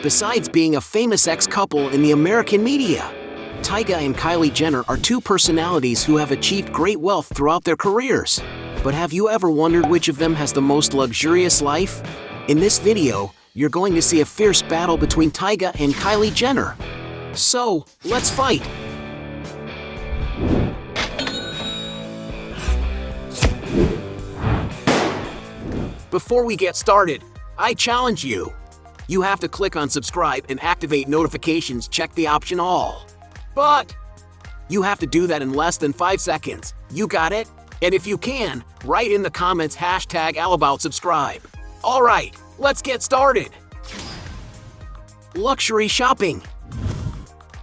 Besides being a famous ex-couple in the American media, Tyga and Kylie Jenner are two personalities who have achieved great wealth throughout their careers. But have you ever wondered which of them has the most luxurious life? In this video, you're going to see a fierce battle between Tyga and Kylie Jenner. So, let's fight! Before we get started, I challenge you. You have to click on subscribe and activate notifications, check the option all. But you have to do that in less than 5 seconds. You got it? And if you can, write in the comments #AllAboutSubscribe. Alright, let's get started. Luxury shopping.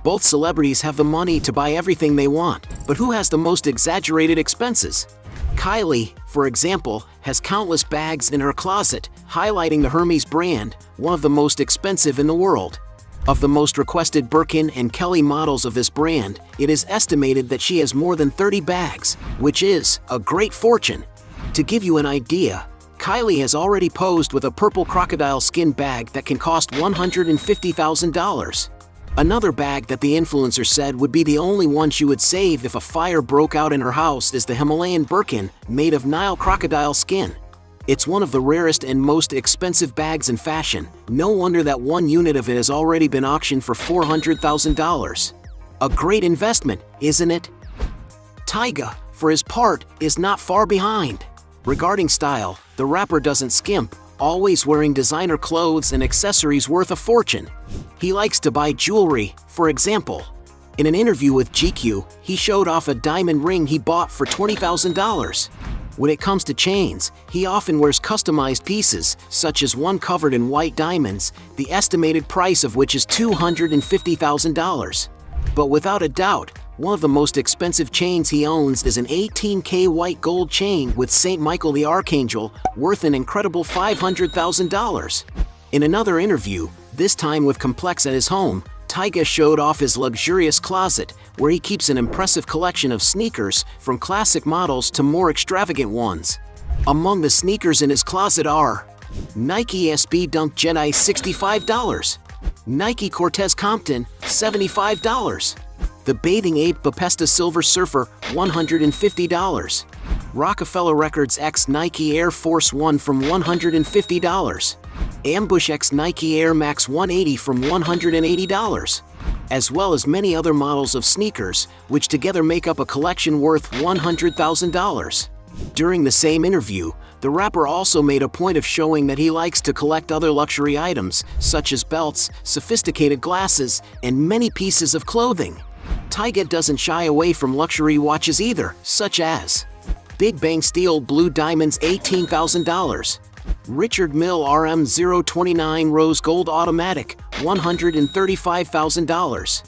Both celebrities have the money to buy everything they want, but who has the most exaggerated expenses? Kylie, for example, has countless bags in her closet, highlighting the Hermes brand, one of the most expensive in the world. Of the most requested Birkin and Kelly models of this brand, it is estimated that she has more than 30 bags, which is a great fortune. To give you an idea, Kylie has already posed with a purple crocodile skin bag that can cost $150,000. Another bag that the influencer said would be the only one she would save if a fire broke out in her house is the Himalayan Birkin, made of Nile crocodile skin. It's one of the rarest and most expensive bags in fashion. No wonder that one unit of it has already been auctioned for $400,000. A great investment, isn't it? Tyga, for his part, is not far behind. Regarding style, the rapper doesn't skimp, always wearing designer clothes and accessories worth a fortune. He likes to buy jewelry, for example. In an interview with GQ, he showed off a diamond ring he bought for $20,000. When it comes to chains, he often wears customized pieces, such as one covered in white diamonds, the estimated price of which is $250,000. But without a doubt, one of the most expensive chains he owns is an 18K white gold chain with St. Michael the Archangel, worth an incredible $500,000. In another interview, this time with Complex at his home, Tyga showed off his luxurious closet, where he keeps an impressive collection of sneakers, from classic models to more extravagant ones. Among the sneakers in his closet are Nike SB Dunk Jedi $65, Nike Cortez Compton $75, the Bathing Ape Bapesta Silver Surfer $150, Rockefeller Records X Nike Air Force One from $150, Ambush X Nike Air Max 180 from $180, as well as many other models of sneakers, which together make up a collection worth $100,000. During the same interview, the rapper also made a point of showing that he likes to collect other luxury items, such as belts, sophisticated glasses, and many pieces of clothing. Tyga doesn't shy away from luxury watches either, such as Big Bang Steel Blue Diamonds $18,000, Richard Mille RM029 Rose Gold Automatic $135,000,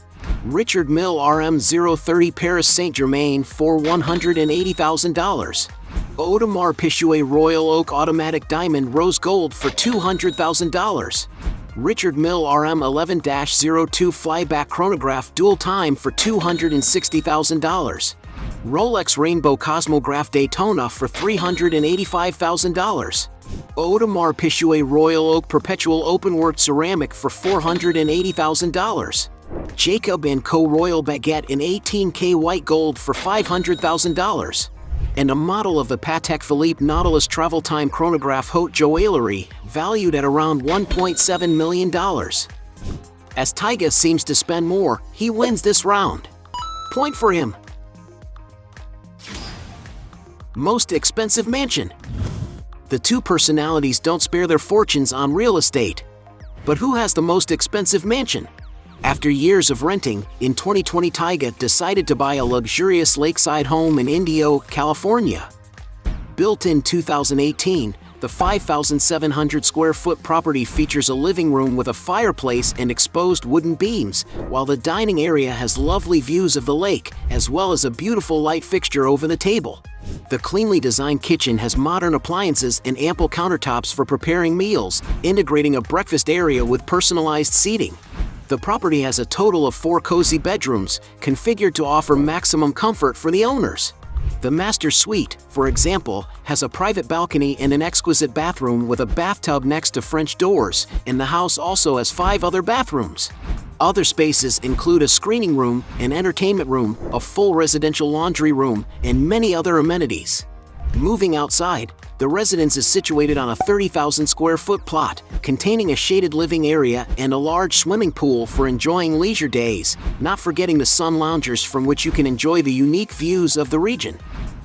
Richard Mille RM030 Paris Saint-Germain for $180,000, Audemars Piguet Royal Oak Automatic Diamond Rose Gold for $200,000, Richard Mille RM11-02 Flyback Chronograph Dual Time for $260,000, Rolex Rainbow Cosmograph Daytona for $385,000, Audemars Piguet Royal Oak Perpetual Openwork Ceramic for $480,000, Jacob & Co. Royal Baguette in 18K White Gold for $500,000, and a model of the Patek Philippe Nautilus Travel Time Chronograph Haute Joaillerie, valued at around $1.7 million. As Tyga seems to spend more, he wins this round. Point for him. Most expensive mansion. The two personalities don't spare their fortunes on real estate. But who has the most expensive mansion? After years of renting, in 2020 Tyga decided to buy a luxurious lakeside home in Indio, California. Built in 2018, the 5,700 square foot property features a living room with a fireplace and exposed wooden beams, while the dining area has lovely views of the lake, as well as a beautiful light fixture over the table. The cleanly designed kitchen has modern appliances and ample countertops for preparing meals, integrating a breakfast area with personalized seating. The property has a total of 4 cozy bedrooms, configured to offer maximum comfort for the owners. The master suite, for example, has a private balcony and an exquisite bathroom with a bathtub next to French doors, and the house also has 5 other bathrooms. Other spaces include a screening room, an entertainment room, a full residential laundry room, and many other amenities. Moving outside, the residence is situated on a 30,000 square foot plot, containing a shaded living area and a large swimming pool for enjoying leisure days, not forgetting the sun loungers from which you can enjoy the unique views of the region.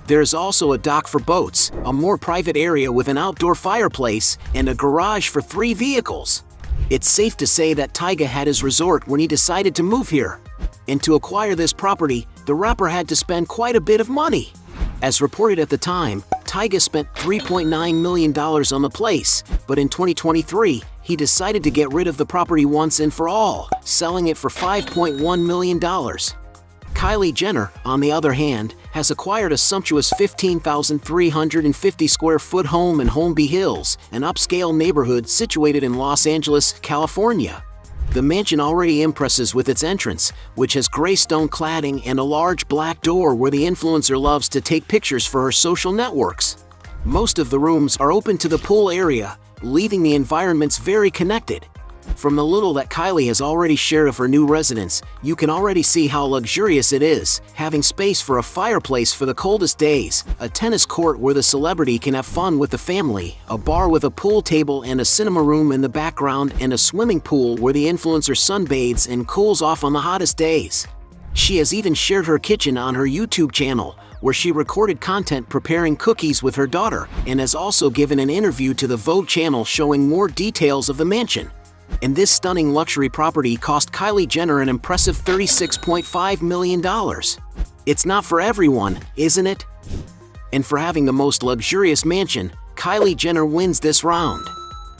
There is also a dock for boats, a more private area with an outdoor fireplace, and a garage for 3 vehicles. It's safe to say that Tyga had his resort when he decided to move here. And to acquire this property, the rapper had to spend quite a bit of money. As reported at the time, Tyga spent $3.9 million on the place, but in 2023, he decided to get rid of the property once and for all, selling it for $5.1 million. Kylie Jenner, on the other hand, has acquired a sumptuous 15,350 square foot home in Holmby Hills, an upscale neighborhood situated in Los Angeles, California. The mansion already impresses with its entrance, which has gray stone cladding and a large black door where the influencer loves to take pictures for her social networks. Most of the rooms are open to the pool area, leaving the environments very connected. From the little that Kylie has already shared of her new residence, you can already see how luxurious it is, having space for a fireplace for the coldest days, a tennis court where the celebrity can have fun with the family, a bar with a pool table and a cinema room in the background, and a swimming pool where the influencer sunbathes and cools off on the hottest days. She has even shared her kitchen on her YouTube channel, where she recorded content preparing cookies with her daughter, and has also given an interview to the Vogue channel showing more details of the mansion. And this stunning luxury property cost Kylie Jenner an impressive $36.5 million. It's not for everyone, isn't it? And for having the most luxurious mansion, Kylie Jenner wins this round.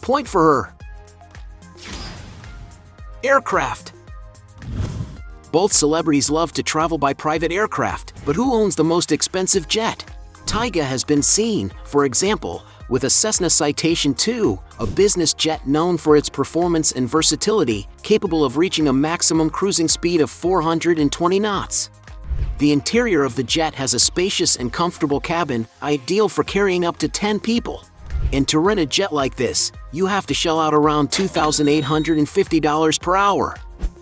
Point for her. Aircraft. Both celebrities love to travel by private aircraft, but who owns the most expensive jet? Tyga has been seen, for example, with a Cessna Citation II, a business jet known for its performance and versatility, capable of reaching a maximum cruising speed of 420 knots. The interior of the jet has a spacious and comfortable cabin, ideal for carrying up to 10 people. And to rent a jet like this, you have to shell out around $2,850 per hour.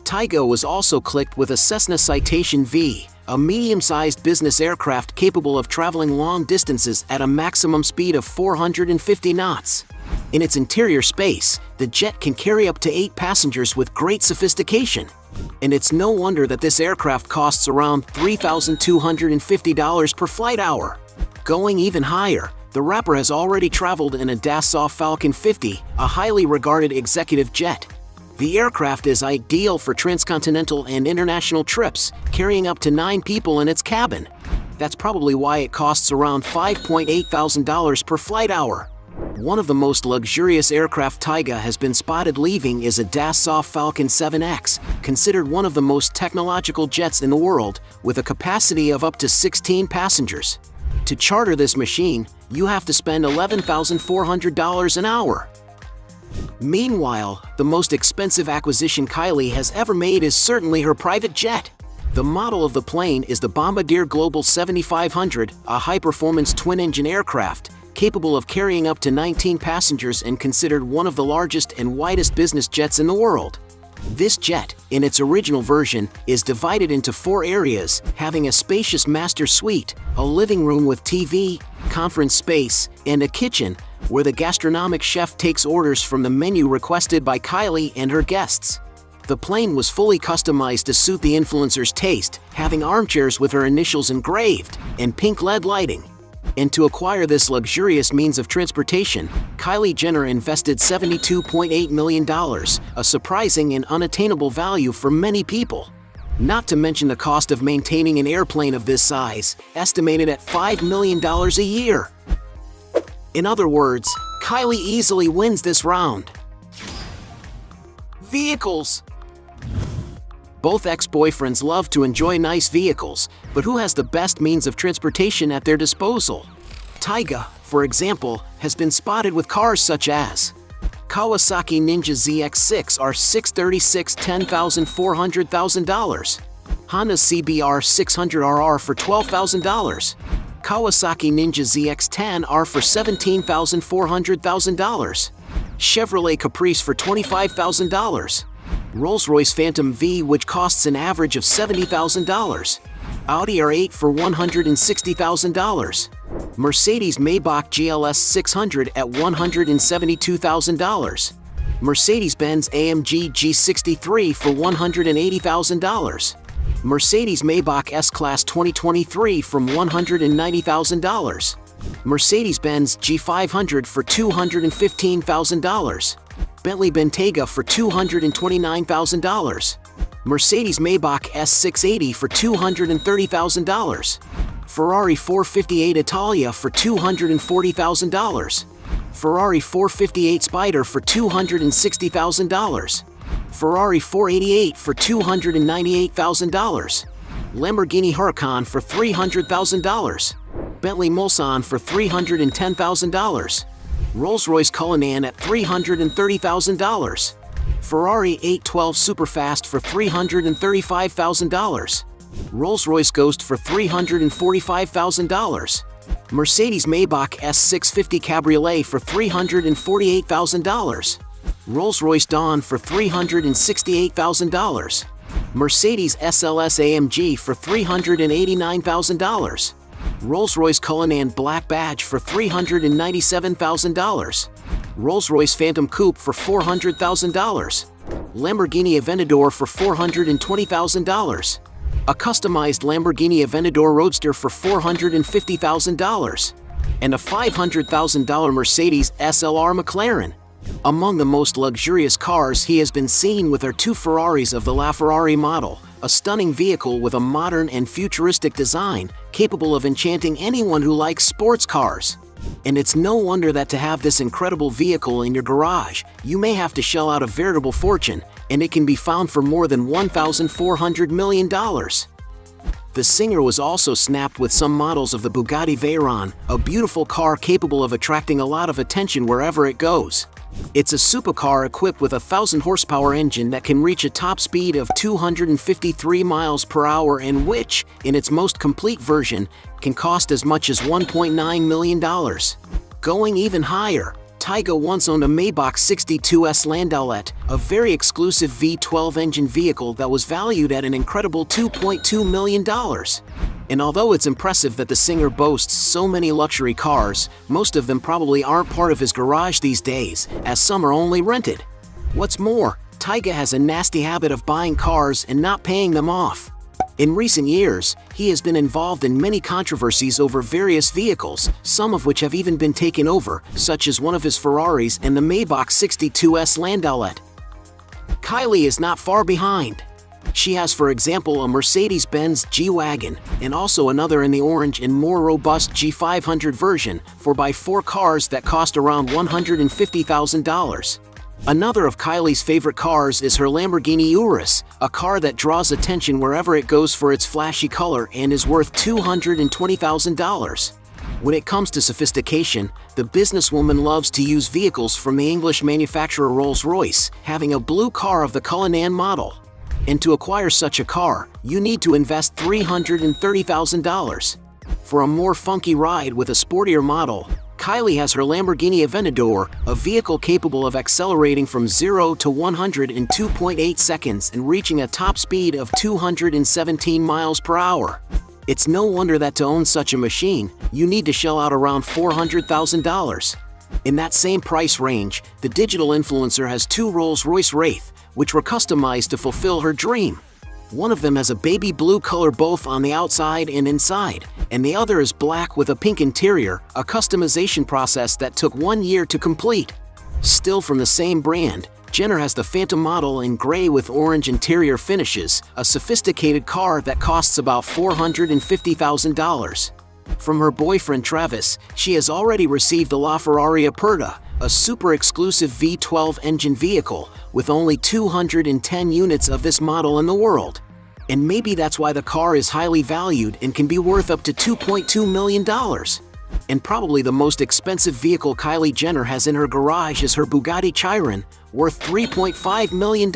Tyga was also clicked with a Cessna Citation V, a medium-sized business aircraft capable of traveling long distances at a maximum speed of 450 knots. In its interior space, the jet can carry up to 8 passengers with great sophistication. And it's no wonder that this aircraft costs around $3,250 per flight hour. Going even higher, the rapper has already traveled in a Dassault Falcon 50, a highly regarded executive jet. The aircraft is ideal for transcontinental and international trips, carrying up to 9 people in its cabin. That's probably why it costs around $5,800 per flight hour. One of the most luxurious aircraft Tyga has been spotted leaving is a Dassault Falcon 7X, considered one of the most technological jets in the world, with a capacity of up to 16 passengers. To charter this machine, you have to spend $11,400 an hour. Meanwhile, the most expensive acquisition Kylie has ever made is certainly her private jet. The model of the plane is the Bombardier Global 7500, a high-performance twin-engine aircraft, capable of carrying up to 19 passengers and considered one of the largest and widest business jets in the world. This jet, in its original version, is divided into 4 areas, having a spacious master suite, a living room with TV, conference space, and a kitchen, where the gastronomic chef takes orders from the menu requested by Kylie and her guests. The plane was fully customized to suit the influencer's taste, having armchairs with her initials engraved, and pink LED lighting. And to acquire this luxurious means of transportation, Kylie Jenner invested $72.8 million, a surprising and unattainable value for many people. Not to mention the cost of maintaining an airplane of this size, estimated at $5 million a year. In other words, Kylie easily wins this round. Vehicles. Both ex-boyfriends love to enjoy nice vehicles, but who has the best means of transportation at their disposal? Tyga, for example, has been spotted with cars such as Kawasaki Ninja ZX-6 R636 $10,400,000, Honda CBR 600RR for $12,000, Kawasaki Ninja ZX-10 R for $17,400,000. Chevrolet Caprice for $25,000. Rolls-Royce Phantom V, which costs an average of $70,000. Audi R8 for $160,000. Mercedes Maybach GLS 600 at $172,000. Mercedes-Benz AMG G63 for $180,000. Mercedes Maybach S-Class 2023 from $190,000. Mercedes-Benz G500 for $215,000. Bentley Bentayga for $229,000. Mercedes Maybach S680 for $230,000. Ferrari 458 Italia for $240,000. Ferrari 458 Spider for $260,000. Ferrari 488 for $298,000. Lamborghini Huracan for $300,000. Bentley Mulsanne for $310,000. Rolls-Royce Cullinan at $330,000. Ferrari 812 Superfast for $335,000. Rolls-Royce Ghost for $345,000. Mercedes Maybach S650 Cabriolet for $348,000. Rolls-Royce Dawn for $368,000. Mercedes SLS AMG for $389,000. Rolls-Royce Cullinan Black Badge for $397,000. Rolls-Royce Phantom Coupe for $400,000. Lamborghini Aventador for $420,000. A customized Lamborghini Aventador Roadster for $450,000. And a $500,000 Mercedes SLR McLaren. Among the most luxurious cars he has been seen with are two Ferraris of the LaFerrari model, a stunning vehicle with a modern and futuristic design, capable of enchanting anyone who likes sports cars. And it's no wonder that to have this incredible vehicle in your garage, you may have to shell out a veritable fortune, and it can be found for more than $1,400 million. The singer was also snapped with some models of the Bugatti Veyron, a beautiful car capable of attracting a lot of attention wherever it goes. It's a supercar equipped with a 1,000-horsepower engine that can reach a top speed of 253 miles per hour and which, in its most complete version, can cost as much as $1.9 million. Going even higher, Tyga once owned a Maybach 62S Landaulet, a very exclusive V12 engine vehicle that was valued at an incredible $2.2 million. And although it's impressive that the singer boasts so many luxury cars, most of them probably aren't part of his garage these days, as some are only rented. What's more, Tyga has a nasty habit of buying cars and not paying them off. In recent years, he has been involved in many controversies over various vehicles, some of which have even been taken over, such as one of his Ferraris and the Maybach 62S Landaulet. Kylie is not far behind. She has, for example, a Mercedes-Benz G-Wagon, and also another in the orange and more robust G500 version, for by 4 cars that cost around $150,000. Another of Kylie's favorite cars is her Lamborghini Urus, a car that draws attention wherever it goes for its flashy color and is worth $220,000. When it comes to sophistication, the businesswoman loves to use vehicles from the English manufacturer Rolls-Royce, having a blue car of the Cullinan model. And to acquire such a car, you need to invest $330,000. For a more funky ride with a sportier model, Kylie has her Lamborghini Aventador, a vehicle capable of accelerating from 0 to 100 in 2.8 seconds and reaching a top speed of 217 miles per hour. It's no wonder that to own such a machine, you need to shell out around $400,000. In that same price range, the digital influencer has 2 Rolls-Royce Wraith, which were customized to fulfill her dream. One of them has a baby blue color both on the outside and inside, and the other is black with a pink interior, a customization process that took 1 year to complete. Still from the same brand, Jenner has the Phantom model in gray with orange interior finishes, a sophisticated car that costs about $450,000. From her boyfriend Travis, she has already received the LaFerrari Aperta, a super exclusive V12 engine vehicle, with only 210 units of this model in the world. And maybe that's why the car is highly valued and can be worth up to $2.2 million. And probably the most expensive vehicle Kylie Jenner has in her garage is her Bugatti Chiron, worth $3.5 million.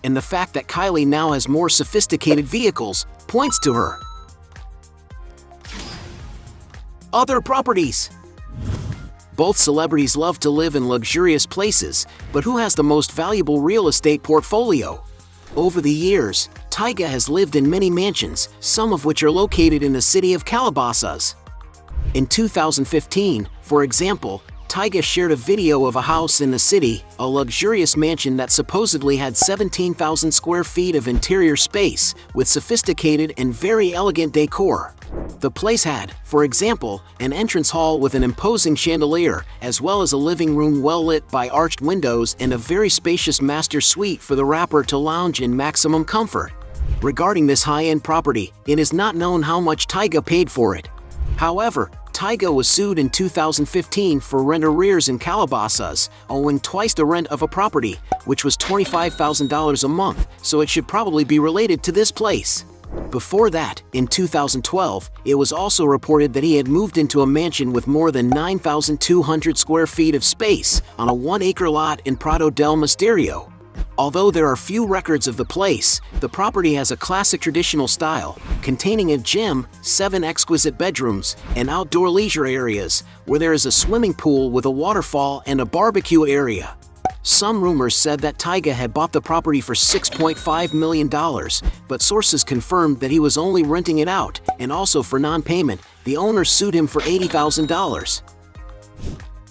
And the fact that Kylie now has more sophisticated vehicles points to her. Other properties. Both celebrities love to live in luxurious places, but who has the most valuable real estate portfolio? Over the years, Tyga has lived in many mansions, some of which are located in the city of Calabasas. In 2015, for example, Tyga shared a video of a house in the city, a luxurious mansion that supposedly had 17,000 square feet of interior space, with sophisticated and very elegant decor. The place had, for example, an entrance hall with an imposing chandelier, as well as a living room well lit by arched windows and a very spacious master suite for the rapper to lounge in maximum comfort. Regarding this high-end property, it is not known how much Tyga paid for it. However, Tyga was sued in 2015 for rent arrears in Calabasas, owing twice the rent of a property, which was $25,000 a month, so it should probably be related to this place. Before that, in 2012, it was also reported that he had moved into a mansion with more than 9,200 square feet of space on a 1-acre lot in Prado del Misterio. Although there are few records of the place, the property has a classic traditional style, containing a gym, 7 exquisite bedrooms, and outdoor leisure areas, where there is a swimming pool with a waterfall and a barbecue area. Some rumors said that Tyga had bought the property for $6.5 million, but sources confirmed that he was only renting it out, and also for non-payment, the owner sued him for $80,000.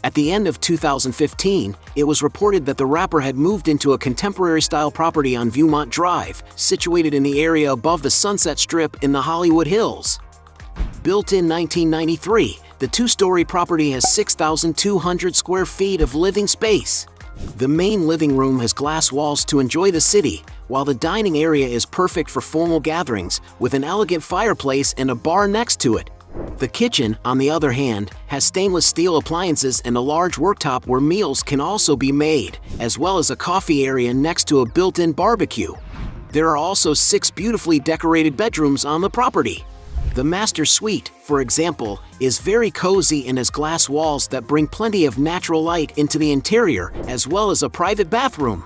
At the end of 2015, it was reported that the rapper had moved into a contemporary-style property on Viewmont Drive, situated in the area above the Sunset Strip in the Hollywood Hills. Built in 1993, the 2-story property has 6,200 square feet of living space. The main living room has glass walls to enjoy the city, while the dining area is perfect for formal gatherings, with an elegant fireplace and a bar next to it. The kitchen, on the other hand, has stainless steel appliances and a large worktop where meals can also be made, as well as a coffee area next to a built-in barbecue. There are also 6 beautifully decorated bedrooms on the property. The master suite, for example, is very cozy and has glass walls that bring plenty of natural light into the interior, as well as a private bathroom.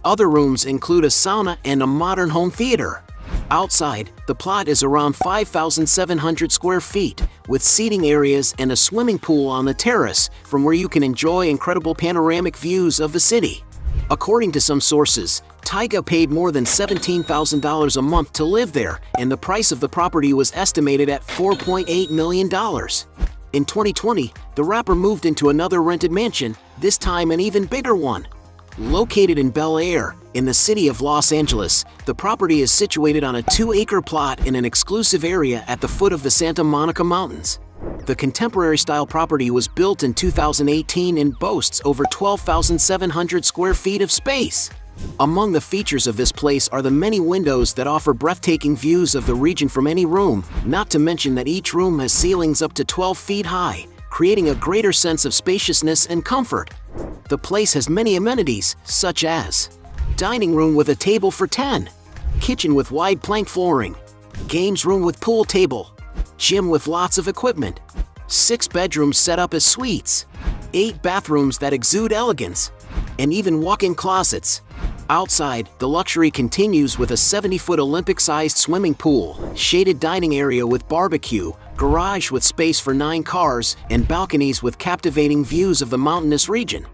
Other rooms include a sauna and a modern home theater. Outside, the plot is around 5,700 square feet, with seating areas and a swimming pool on the terrace, from where you can enjoy incredible panoramic views of the city. According to some sources, Tyga paid more than $17,000 a month to live there, and the price of the property was estimated at $4.8 million. In 2020, the rapper moved into another rented mansion, this time an even bigger one. Located in Bel Air, in the city of Los Angeles, the property is situated on a 2-acre plot in an exclusive area at the foot of the Santa Monica Mountains. The contemporary-style property was built in 2018 and boasts over 12,700 square feet of space. Among the features of this place are the many windows that offer breathtaking views of the region from any room, not to mention that each room has ceilings up to 12 feet high, creating a greater sense of spaciousness and comfort. The place has many amenities, such as dining room with a table for 10, kitchen with wide plank flooring, games room with pool table, gym with lots of equipment, 6 bedrooms set up as suites, 8 bathrooms that exude elegance, and even walk-in closets. Outside, the luxury continues with a 70-foot Olympic-sized swimming pool, shaded dining area with barbecue, garage with space for 9 cars, and balconies with captivating views of the mountainous region.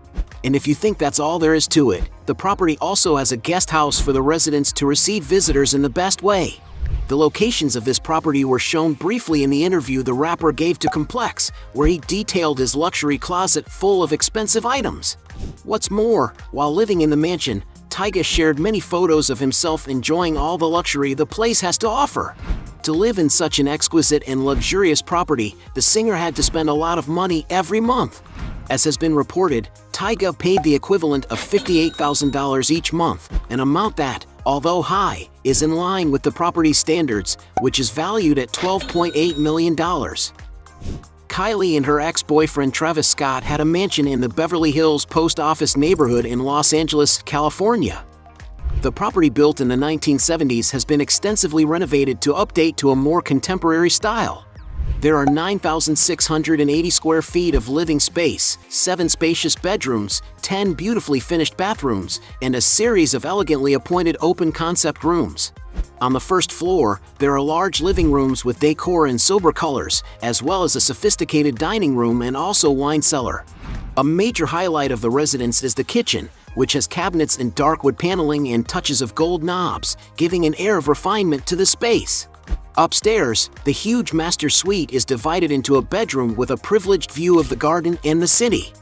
And if you think that's all there is to it, the property also has a guest house for the residents to receive visitors in the best way. The locations of this property were shown briefly in the interview the rapper gave to Complex, where he detailed his luxury closet full of expensive items. What's more, while living in the mansion, Tyga shared many photos of himself enjoying all the luxury the place has to offer. To live in such an exquisite and luxurious property, the singer had to spend a lot of money every month. As has been reported, Tyga paid the equivalent of $58,000 each month, an amount that, although high, is in line with the property's standards, which is valued at $12.8 million. Kylie and her ex-boyfriend Travis Scott had a mansion in the Beverly Hills Post Office neighborhood in Los Angeles, California. The property, built in the 1970s, has been extensively renovated to update to a more contemporary style. There are 9,680 square feet of living space, 7 spacious bedrooms, 10 beautifully finished bathrooms, and a series of elegantly appointed open-concept rooms. On the first floor, there are large living rooms with decor in sober colors, as well as a sophisticated dining room and also wine cellar. A major highlight of the residence is the kitchen, which has cabinets in dark wood paneling and touches of gold knobs, giving an air of refinement to the space. Upstairs, the huge master suite is divided into a bedroom with a privileged view of the garden and the city.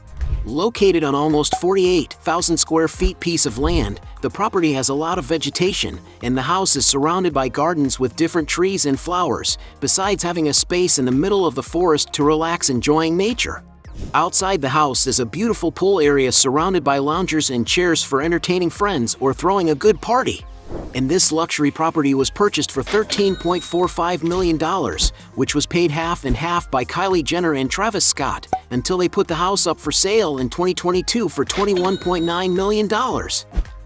Located on almost 48,000 square feet piece of land, the property has a lot of vegetation, and the house is surrounded by gardens with different trees and flowers, besides having a space in the middle of the forest to relax enjoying nature. Outside the house is a beautiful pool area surrounded by loungers and chairs for entertaining friends or throwing a good party. And this luxury property was purchased for $13.45 million, which was paid half and half by Kylie Jenner and Travis Scott, until they put the house up for sale in 2022 for $21.9 million.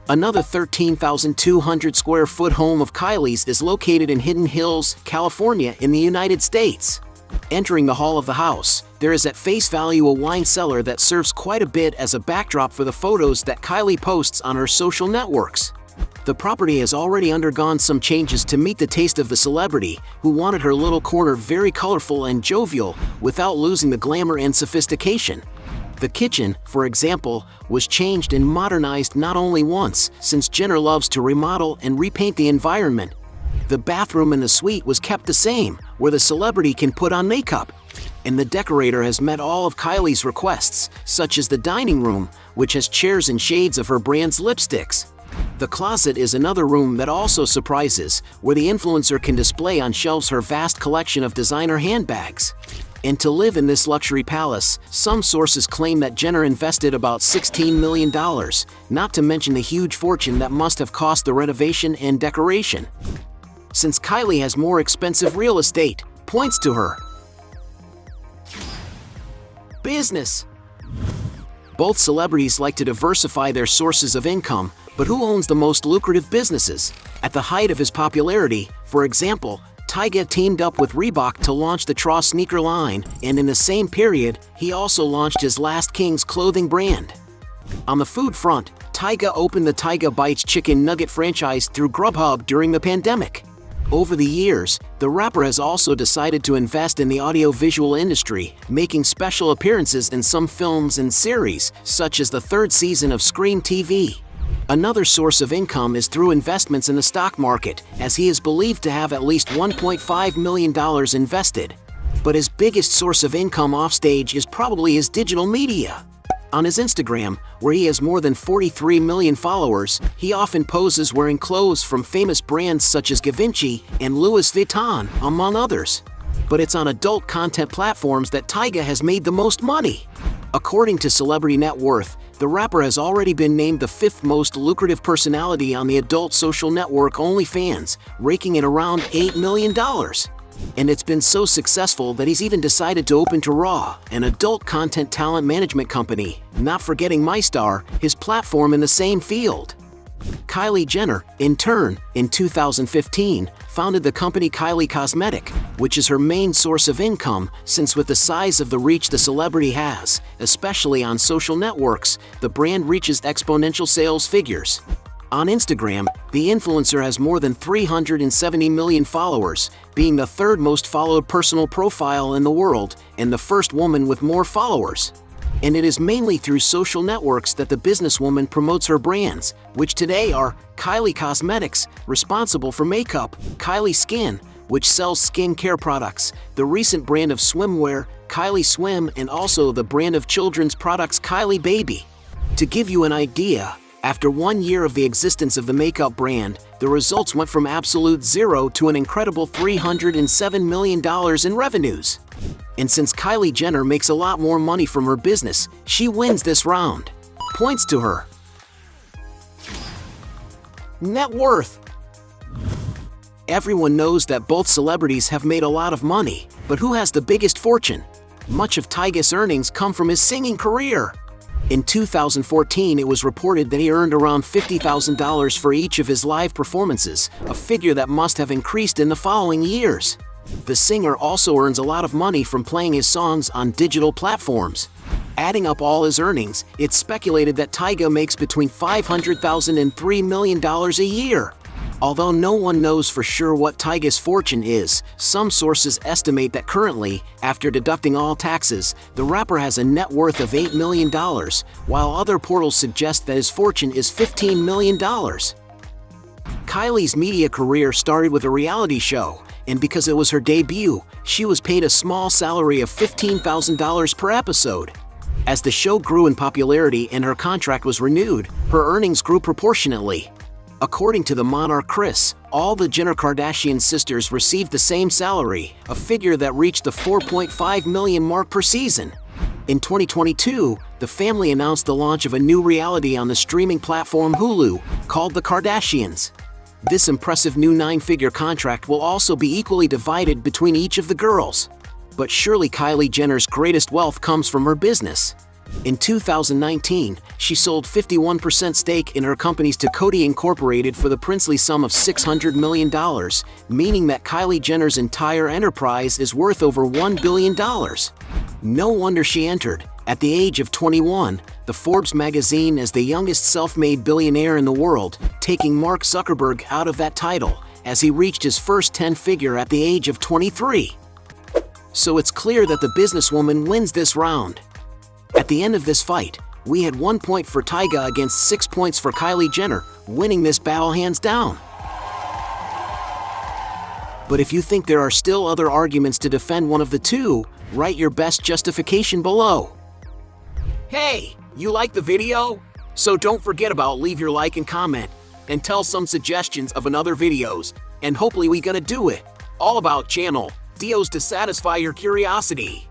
Another 13,200 square foot home of Kylie's is located in Hidden Hills, California in the United States. Entering the hall of the house, there is at face value a wine cellar that serves quite a bit as a backdrop for the photos that Kylie posts on her social networks. The property has already undergone some changes to meet the taste of the celebrity, who wanted her little corner very colorful and jovial without losing the glamour and sophistication. The kitchen, for example, was changed and modernized not only once, since Jenner loves to remodel and repaint the environment. The bathroom in the suite was kept the same, where the celebrity can put on makeup. And the decorator has met all of Kylie's requests, such as the dining room, which has chairs and shades of her brand's lipsticks. The closet is another room that also surprises, where the influencer can display on shelves her vast collection of designer handbags. And to live in this luxury palace, some sources claim that Jenner invested about $16 million, not to mention the huge fortune that must have cost the renovation and decoration. Since Kylie has more expensive real estate, points to her business. Both celebrities like to diversify their sources of income, but who owns the most lucrative businesses? At the height of his popularity, for example, Tyga teamed up with Reebok to launch the Traw sneaker line, and in the same period, he also launched his Last Kings clothing brand. On the food front, Tyga opened the Tyga Bites chicken nugget franchise through Grubhub during the pandemic. Over the years, the rapper has also decided to invest in the audiovisual industry, making special appearances in some films and series, such as the third season of Scream TV. Another source of income is through investments in the stock market, as he is believed to have at least $1.5 million invested. But his biggest source of income offstage is probably his digital media. On his Instagram, where he has more than 43 million followers, he often poses wearing clothes from famous brands such as Givenchy and Louis Vuitton, among others. But it's on adult content platforms that Tyga has made the most money. According to Celebrity Net Worth, the rapper has already been named the 5th most lucrative personality on the adult social network OnlyFans, raking in around $8 million. And it's been so successful that he's even decided to open to Raw, an adult content talent management company, not forgetting MyStar, his platform in the same field. Kylie Jenner, in turn, in 2015, founded the company Kylie Cosmetic, which is her main source of income, since with the size of the reach the celebrity has, especially on social networks, the brand reaches exponential sales figures. On Instagram, the influencer has more than 370 million followers, being the 3rd most followed personal profile in the world and the first woman with more followers. And it is mainly through social networks that the businesswoman promotes her brands, which today are Kylie Cosmetics, responsible for makeup, Kylie Skin, which sells skincare products, the recent brand of swimwear, Kylie Swim, and also the brand of children's products Kylie Baby. To give you an idea, after 1 year of the existence of the makeup brand, the results went from absolute zero to an incredible $307 million in revenues. And since Kylie Jenner makes a lot more money from her business, she wins this round. Points to her net worth. Everyone knows that both celebrities have made a lot of money, but who has the biggest fortune? Much of Tyga's earnings come from his singing career. In 2014, it was reported that he earned around $50,000 for each of his live performances, a figure that must have increased in the following years. The singer also earns a lot of money from playing his songs on digital platforms. Adding up all his earnings, it's speculated that Tyga makes between $500,000 and $3 million a year. Although no one knows for sure what Tyga's fortune is, some sources estimate that currently, after deducting all taxes, the rapper has a net worth of $8 million, while other portals suggest that his fortune is $15 million. Kylie's media career started with a reality show, and because it was her debut, she was paid a small salary of $15,000 per episode. As the show grew in popularity and her contract was renewed, her earnings grew proportionately. According to the Monarch Chris, all the Jenner Kardashian sisters received the same salary, a figure that reached the $4.5 million mark per season. In 2022, the family announced the launch of a new reality on the streaming platform Hulu, called The Kardashians. This impressive new 9-figure contract will also be equally divided between each of the girls. But surely Kylie Jenner's greatest wealth comes from her business. In 2019, she sold 51% stake in her companies to Coty Incorporated for the princely sum of $600 million, meaning that Kylie Jenner's entire enterprise is worth over $1 billion. No wonder she entered, at the age of 21, the Forbes magazine as the youngest self-made billionaire in the world, taking Mark Zuckerberg out of that title, as he reached his first 10-figure at the age of 23. So it's clear that the businesswoman wins this round. At the end of this fight, we had 1 point for Tyga against 6 points for Kylie Jenner, winning this battle hands down. But if you think there are still other arguments to defend one of the two, write your best justification below. Hey, you like the video? So don't forget about leave your like and comment, and tell some suggestions of another videos, and hopefully we gonna do it. All about channel Dios to satisfy your curiosity.